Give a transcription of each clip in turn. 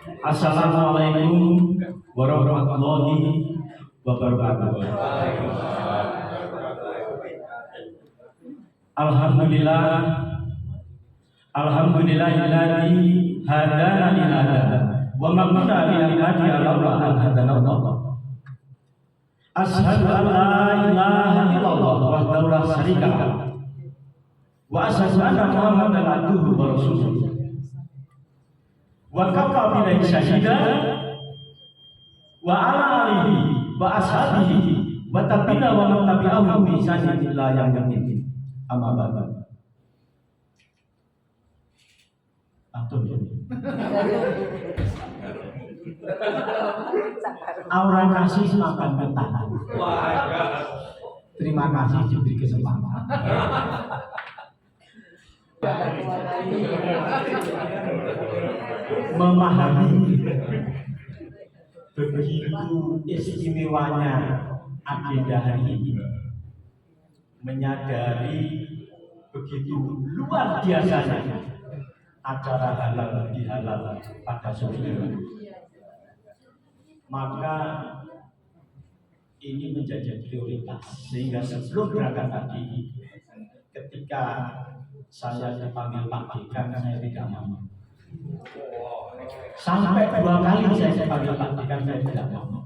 Assalamualaikum warahmatullahi wabarakatuh. Alhamdulillahilladzi hadana li hadza wa ma kunna linahtadiya laula an hadana Allah. Asyhadu an la ilaha illallah wahdahu la syarika lah wa asyhadu anna Muhammadan abduhu wa rasuluh. Wa kafa billahi syahida wa ala alihi wa ashabihi wa tabi'ina wa man tabi'ahum bi ihsanin ila yaumil din. Amma ba'du. Antum ya. Aura kasih makan bertahan. Terima kasih diberi kesempatan. Memahami begitu istimewanya agenda hari ini, menyadari begitu luar biasanya acara halal bihalal pada sore ini, maka ini menjadi prioritas. Sehingga sebelum berangkat tadi, ketika saya dipanggil Pak Dekan, saya tidak mau. Sampai 2 kali saya dipanggil Pak Dekan, saya tidak mau.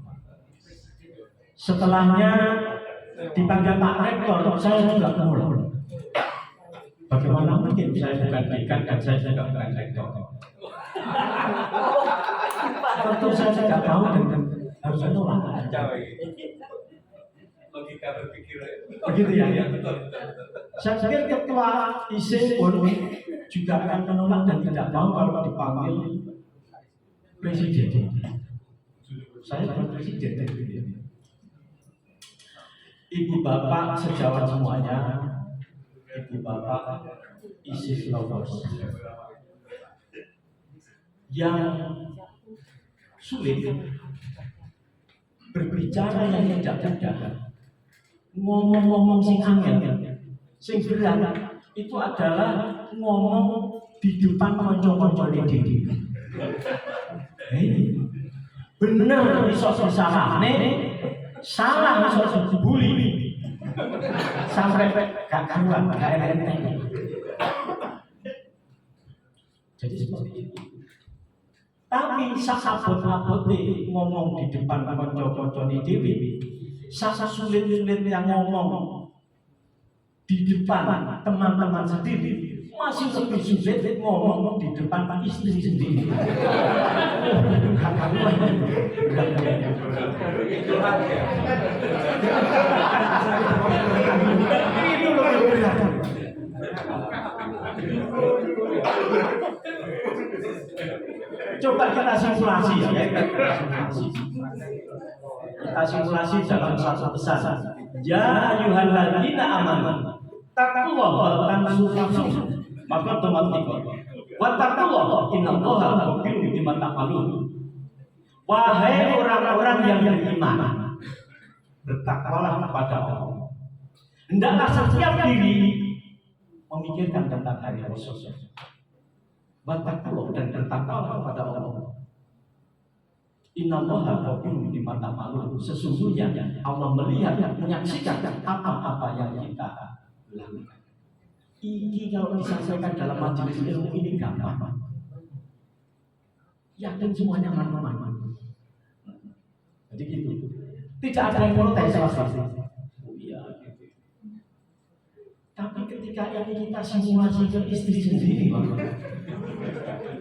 Setelahnya dipanggil Pak Rektor, saya juga mau. Bagaimana mungkin saya bukan dekan dan saya juga bukan rektor? Tentu saya tidak mau dan harus menolak. Logika berpikir begitu ya? Ya, betul. Saya pikir ketua ISIN pun juga akan menolak dan tidak mau kalau dipanggil presiden. Saya bukan presiden. Ibu bapak sejawat semuanya, ibu bapak ISIS lovers, yang sulit berbicara yang tidak mudah, ngomong-ngomong sing angel, sing berat itu adalah ngomong di depan konco-konco dhewe. Bener iso salahne, salah iso dibully. Sampai gak karuan, gak enteng. Jadi seperti itu. Tapi sakabut-abut ngomong di depan konco-konco dhewe, sasa sulit-sulit yang ngomong di depan teman-teman sendiri masih lebih sulit ngomong di depan istri sendiri. Itu aja. Itu lebih berat. Coba kita simulasi ya, kita simulasi dalam satu pesan. Ya ayyuhalladzina amanu taqullaha wa tansuruhu maka teman-teman wa taqullaha innallaha khabirun bima ta'malun. Wahai orang-orang yang beriman, bertakwalah kepada Allah. Hendaklah setiap diri memikirkan tentang hari esok. Bertakwalah dan bertakwalah kepada Allah. Innallaha khabirun bima ta'malun. Sesungguhnya Allah melihat, menyaksikan apa-apa yang kita lakukan. Ini kalau disampaikan dalam majelis ilmu ini gampang. Yakin semuanya aman-aman. Jadi gitu. Tidak ada yang protes pasti. Oh iya. Tapi ketika ini kita simulasi ke istri sendiri,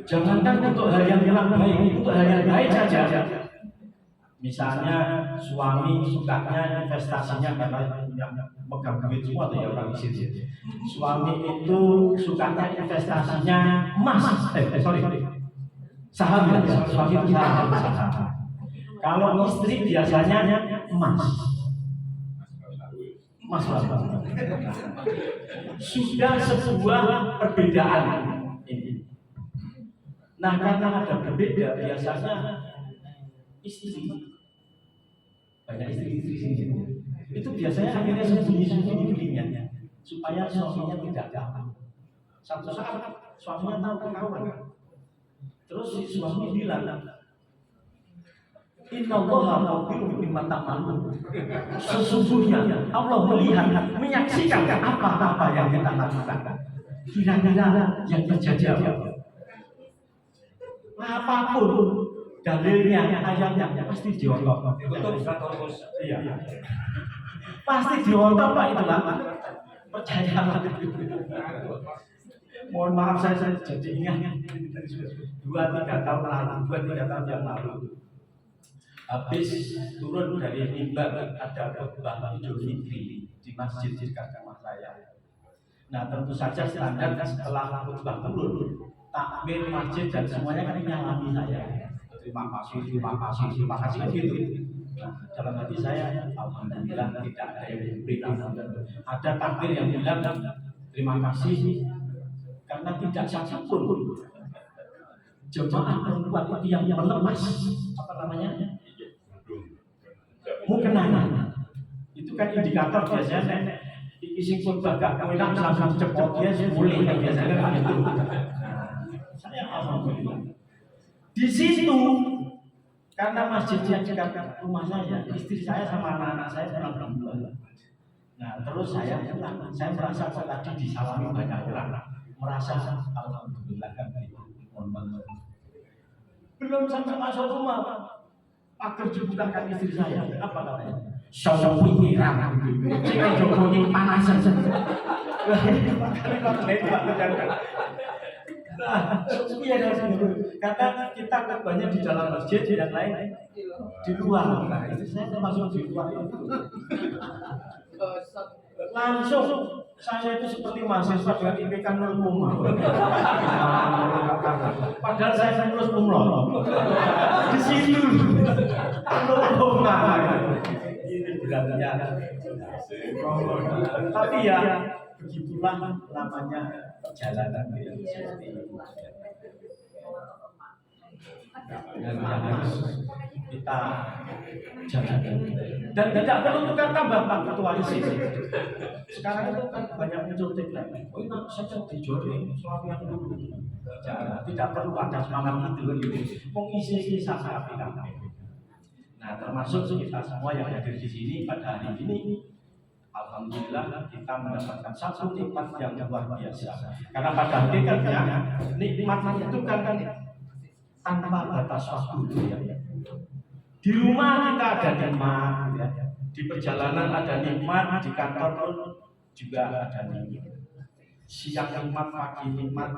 jangankan untuk hal yang baik, untuk hal yang baik saja. Misalnya suami sukanya investasinya karena yang megang duit semua atau ya orang istri. Suami itu sukanya investasinya emas, saham ya, suami itu saham. Kalau istri biasanya emas. Sudah sebuah perbedaan ini. Nah, karena ada berbeda, biasanya istri, banyak istri sini, itu biasanya akhirnya sembunyi-sembunyi belinya, supaya suaminya tidak tahu. Satu saat suaminya tahu ketahuan, Terus si suami bilang, Innallaha khabirun bima ta'malun. Sesungguhnya Allah melihat, menyaksikan apa-apa yang kita lakukan. Kira-kira yang terjadi apa? Apapun dalilnya, ayatnya pasti diontok. Betul satu bos. Iya. Pasti diontok Pak itulah. Percayalah. Mohon maaf saya jadi ingat 2-3 tahun yang lalu. Habis turun dari mimbar ada khutbah Idul Fitri di masjid di dekat rumah saya. Nah tentu saja standar setelah khutbah turun, takbir masjid dan semuanya kan nyalami saya. Terima kasih gitu. Nah, dalam hati saya, alhamdulillah tidak ada yang memberikan. Ada takbir yang bilang terima kasih karena tidak satupun jemaah perempuan itu yang melepas apa namanya mukenana. Itu kan indikator biasanya isi khutbah gak enak langsung cepot dia boleh kan biasanya kan itu. Saya alhamdulillah. Di situ karena masjidnya dekat rumah saya, istri saya sama anak-anak saya pulang bulan. Nah terus saya merasa kok tadi disalami banyak orang, merasa alhamdulillah kan itu. Belum sampai masuk rumah, pagar dibukakan istri saya. Apa katanya? Sosok pikiran, jangan jokowi panasan. Karena kita banyak di dalam masjid dan lain di luar. Nah, itu saya termasuk di luar itu. Langsung saya itu seperti mahasiswa dengan IPK 0, padahal saya lulus umroh di situ 0. Ini beratnya. Tapi ya begitulah namanya perjalanan seperti itu. Yang harus kita jalankan. Dan tidak perlu tukar tambah Pak Ketua ISI. Sekarang itu kan banyak muncul tagline. Oh itu saya dijori suami yang dulu. Tidak perlu ada semangat itu gitu. Mengisi sampai aplikasi. Nah termasuk kita semua yang hadir di sini pada hari ini. Alhamdulillah kita mendapatkan satu nikmat yang luar biasa. Karena pada hakikatnya nikmat itu kan tanpa batas waktu ya. Di rumah kita ada nikmat ya. Di perjalanan ada nikmat, di kantor pun juga ada nikmat. Siang nikmat, pagi nikmat,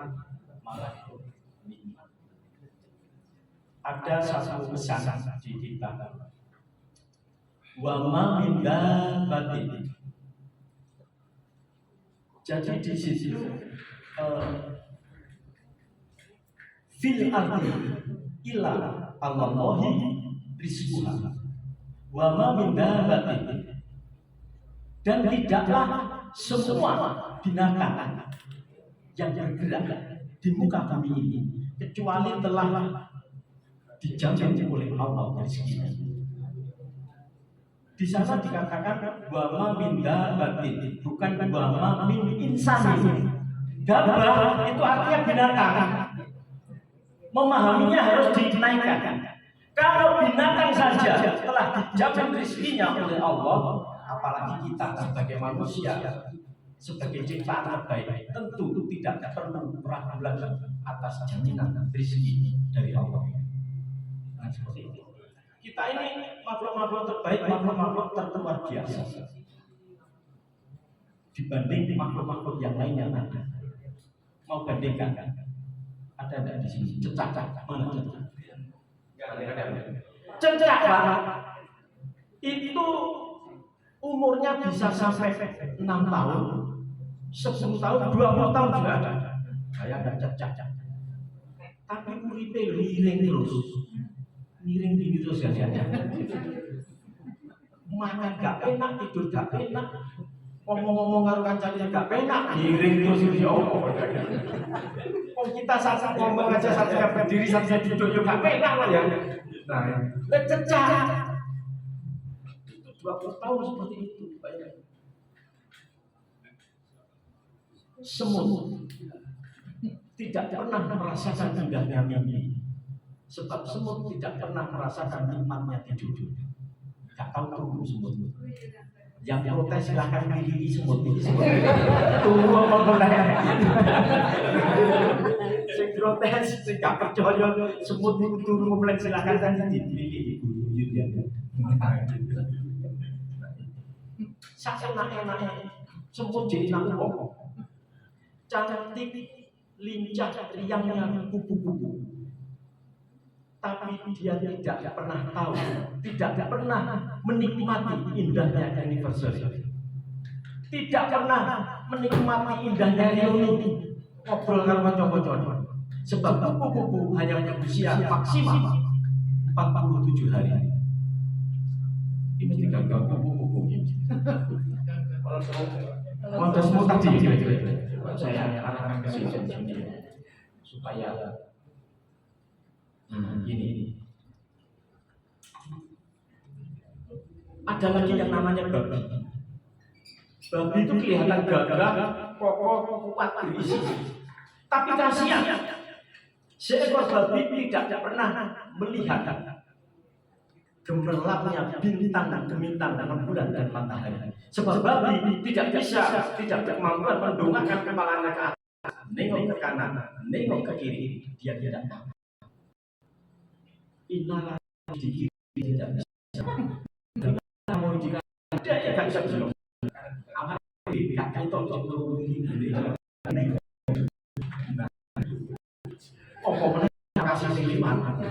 malam pun nikmat. Ada satu pesan di kita. Wa ma min dabbatin. Jadi di situ fil ardi illa Allahi rizquha wa ma min dabbatin. Dan tidaklah semua binatang yang bergerak di muka bumi ini kecuali telah dijamin oleh Allah rezekinya. Di sana dikatakan wa ma min dabbatin, bukan wa ma min insani. Dabbah itu artinya binatang. Memahaminya harus dinaikkan. Kalau binatang saja telah dijamin rezekinya oleh Allah, apalagi kita sebagai manusia, sebagai ciptaan terbaik, tentu tidak perlu ragu-ragu atas jaminan rezeki dari Allah. Nah, seperti itu. Kita ini makhluk-makhluk terbaik, makhluk-makhluk terluar biasa dibanding makhluk-makhluk yang lain yang ada. Mau bandingkan? Ada enggak di sini? Cecak, mana cecak? Cecak, Pak. Itu umurnya bisa sampai 6 tahun, 10 tahun, 20 tahun juga ada. Saya enggak cecak. Tapi uripe miring terus. Miring tinggi terus ya. Makan gak enak, tidur gak enak, ngomong-ngomong karo kancane gak enak, miring terus ya Allah. Kok kita saat ngomong aja satu berdiri satu duduk yo gak enak lah ya. Nah, lececak. Itu 20 tahun seperti itu banyak. Semut tidak pernah merasakan indahnya mimpi. Sebab semut tidak pernah merasakan nikmatnya tidur. Gak tahu tunggu semut. Yang protes silahkan pilih semut. Tunggu apa boleh. Sing protes, sing gak percaya semut itu turu mulai silahkan saja dipilih. Sak enak-enaknya semut jadi nangkep. Cantik, lincah, riangnya kupu-kupu. Tapi dia tidak pernah tahu, tidak pernah menikmati indahnya anniversary, tidak pernah menikmati indahnya reuni, ngobrol karo kanca-kanca. Sebab kupu-kupu hanya berusia maksimal 47 hari. Ini mesti gagal kupu-kupu ini. Kalau semua tadi saya arahkan ke sini supaya ini ada lagi yang namanya babi. Babi itu kelihatan gagah, kokoh, kuat, berisi. Tapi kasihan, seekor babi tidak pernah melihat gemerlapnya bintang, gemintang, rembulan dan matahari. Sebab babi tidak bisa, tidak berkemampuan mendongakkan kepalanya ke atas, nengok ke kanan, nengok ke kiri, dia tidak tahu. Inilah di kiri tidak bisa. Mau di kanan dia tidak bisa belum. Apa tidak itu untuk ini. Oh, kok kasih siliman.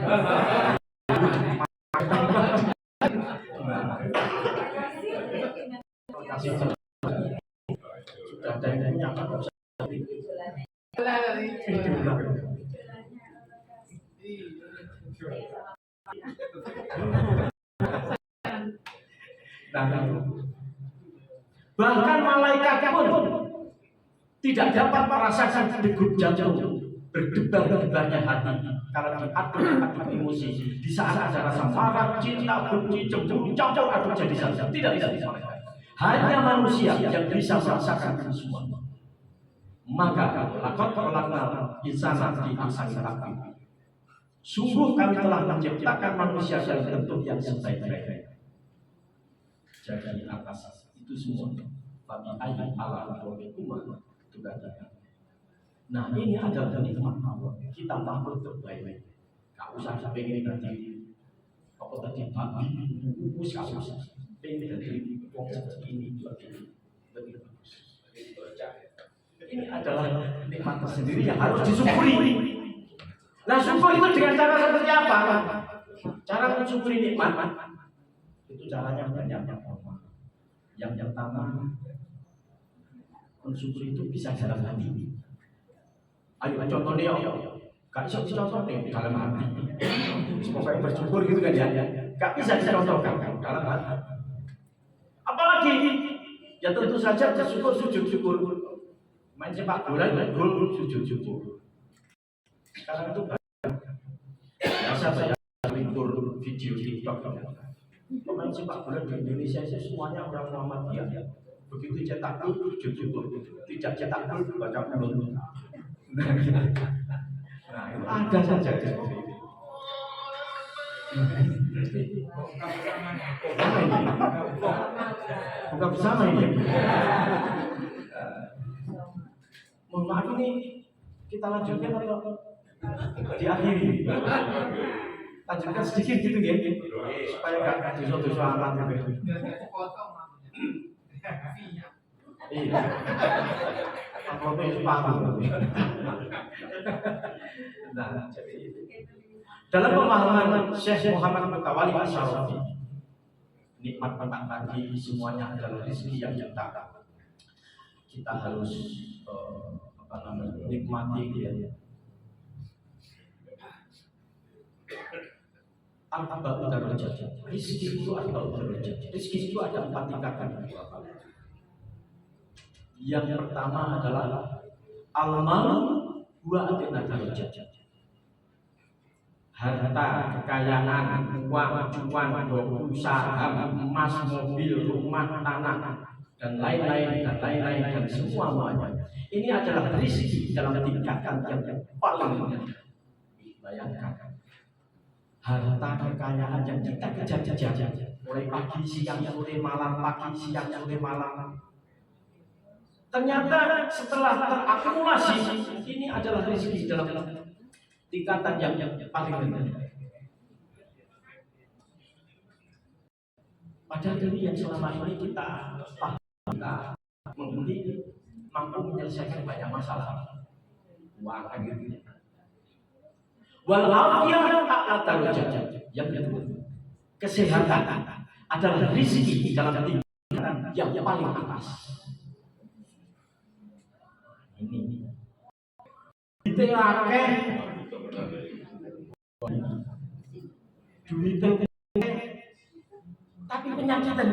Sudah ada yang punya apa kok bahkan malaikat pun tidak dapat merasakan degup jantung, berdebar-debarnya hati karena diaduk-aduk emosi di saat ada rasa marah, cinta, benci, cemburu, campur aduk jadi satu. Tidak. Hanya manusia yang bisa merasakan itu semua. Maka lakon kolakna insana di ahsani taqwim. Sungguh kami telah menciptakan manusia dalam bentuk yang sebaik-baiknya. Jadi atas itu semua bagi ayat Allah rabbikuma tugasnya. Nah, ini adalah nikmat Allah. Kita makhluk terbaik. Gak usah pengen tadi apa tadi babi, kupu, gak usah. Pengen tadi wong seperti ini lebih bagus. Ini adalah nikmat tersendiri yang harus disyukuri. Nah, syukur itu dengan cara seperti apa? Cara mensyukuri nikmat itu caranya banyak. Yang pertama, mensyukuri itu bisa dalam hati. Ayo contohnya, gak bisa dicontohkan dalam hati. Pokoknya bersyukur gitu kan ya. Gak bisa dicontohkan dalam hati. Apalagi ya tentu saja bersyukur sujud-syukur. Main sepak bola gol sujud-syukur. Sekarang itu biasa banyak libur video TikTok. Pemain sepak bola di Indonesia itu semuanya orang Muhammadiyah. Begitu cetak gol sujud-syukur, tidak cetak gol baca Qur'an. Nah, itu ada saja seperti itu. Bukan bersama ini. Mohon maaf ini kita lanjutkan atau diakhiri? Lanjutkan sedikit gitu ya, supaya gak dosa-dosa amat gitu. Iya. Amplopnya itu paham. Nah, jadi itu. Dalam pemahaman Syekh Muhammad Mutawalli Asy'arafi, nikmat pagi semuanya adalah rezeki yang kita harus nikmati dia. Al-Ba'u darajat. Rezeki itu Al-Ba'u darajat. Rezeki itu ada 4 tingkatan. Yang pertama adalah al-mal wa atina darajat. Harta, kekayaan, uang, cuan, doku, saham, emas, mobil, rumah, tanah, dan lain-lain dan semuanya. Ini adalah rezeki dalam tingkatan yang paling. Bayangkan harta kekayaan yang kita kejar-kejar mulai pagi siang sore malam pagi siang sore malam. Ternyata setelah terakumulasi ini adalah rezeki dalam tingkatan yang paling rendah. Padahal ini yang selama ini kita paham, kita mengerti, mampu menyelesaikan banyak masalah. Wah, gitu. Walafiat a'la darajat. Yang kedua, kesehatan adalah rezeki dalam tingkatan yang paling atas. Ini ditelake duit tapi penyakit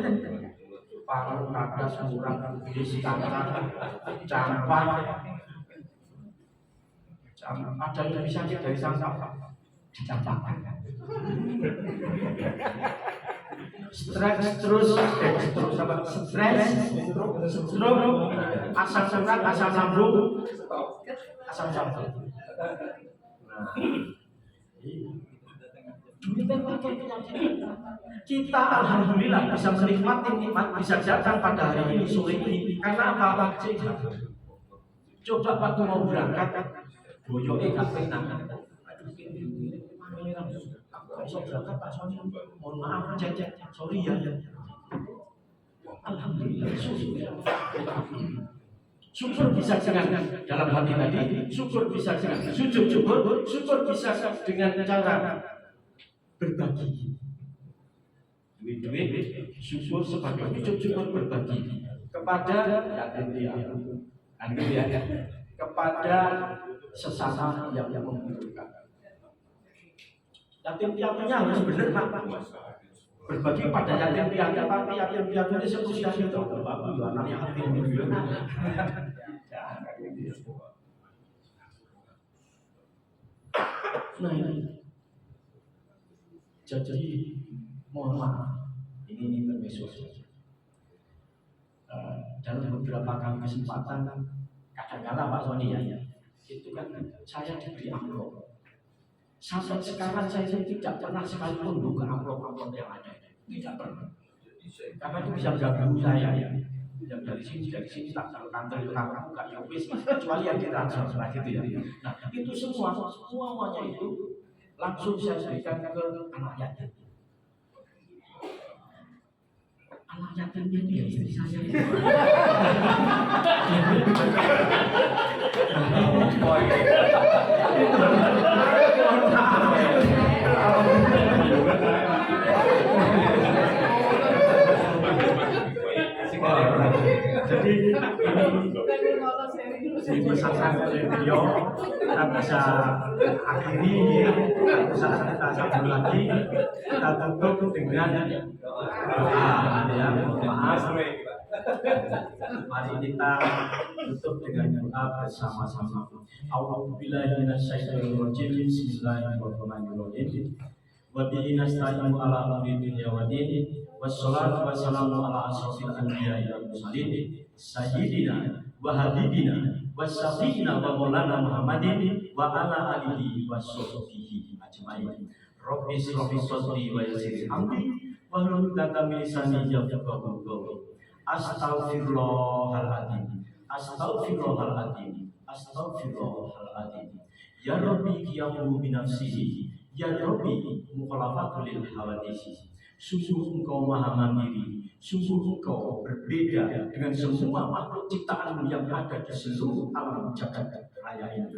paru kadas kurang isi kanker campak ada yang bisa dari sampah dicampakkan stres terus stres stroke asam urat asam lambung asam jantung. Kita alhamdulillah bisa menikmati nikmat bisa datang pada hari ini sore ini karena apa? Coba waktu mau berangkat boyoke gak penak. Aku bisa berangkat Pak Sony. Mohon maaf jajan. Sorry ya. Alhamdulillah syukur bisa dengan dalam hati tadi, syukur bisa dengan sujud syukur, syukur bisa dengan cara berbagi. Duit syukur sebagai wujud syukur berbagi kepada yatim piatu, kepada sesama yang membutuhkan. Yatim piatunya harus benar Pak. Berbagi pada yatim piatu, tapi yatim piatu ini seusia itu bapak anaknya yatim piatu. Nah ini jadi mohon maaf ini termesus dalam beberapa kali kesempatan kadang-kadang Pak Sony ya itu kan saya diberi amplop. Sampai sekarang saya tidak pernah sekalipun buka amplop-amplop yang ada. Tidak pernah. Karena itu bisa mengganggu saya ya. Yang dari sini tak taruh kantor itu kamu buka ya wis kecuali yang ditransfer gitu ya. Nah itu semuanya itu langsung saya berikan ke anak yatim. Anak yatimnya dia istri saya. Jadi ini pesan dari beliau kita bisa akhiri saat kita sambung lagi kita tutup dengan doa ya maaf mari kita tutup dengan doa bersama-sama. A'udzubillahi minasyaitonir rajim. Bismillahirrahmanirrahim. Wa bihi nasta'inu ala umuri dunya wa din. Wassalatu wassalamu ala asrofil anbiya'i wal mursalin sayyidina wa habibina wassafiina wa maulana Muhammadin wa ala alihi wa sahbihi ajmain. Rabbi shrah li sadri wa yassir li amri wahlul 'uqdatam min lisani yafqahu qawli. Astaghfirullahaladzim. Astaghfirullahaladzim. Astaghfirullahaladzim. Ya Rabbi qiyamu bi nafsihi. Ya Rabbi mukhalafatul lil hawadisi. Sungguh engkau maha mandiri, sungguh engkau berbeda dengan semua makhluk ciptaanmu yang ada di seluruh alam jagat raya ini.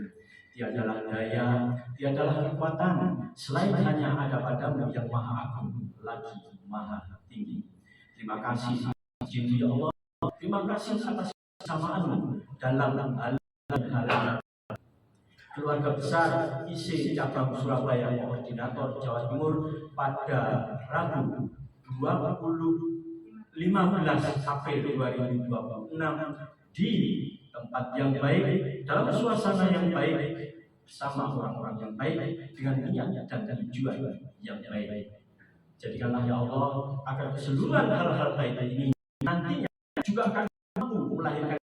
Tiadalah daya, tiadalah kekuatan selain hanya ada padamu yang maha agung lagi maha tinggi. Terima kasih ya Allah, terima kasih atas kesamaanmu dalam hal keluarga besar IC Cabang Surabaya Koordinator Jawa Timur pada Rabu 15 April 2026 di tempat yang baik, dalam suasana yang baik, bersama orang-orang yang baik, dengan niat dan tujuan yang baik. Jadikanlah ya Allah agar keseluruhan hal-hal baik ini nantinya juga akan mampu melahirkan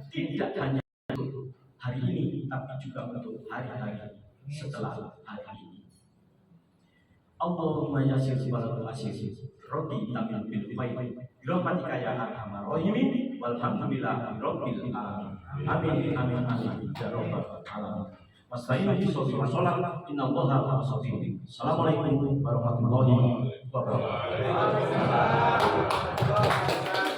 tidak hanya untuk hari ini, tapi juga untuk hari-hari setelah hari ini. Allahumma yassir wa la tu'assir. Rabbi tamin bil khair. Birahmatika ya arhamar rahimin. Walhamdulillahi rabbil alamin. Amin amin amin ya rabbal alamin. Wasta'inu bis-sabri was salat. Innallaha ma'as sabirin. Assalamualaikum warahmatullahi wabarakatuh.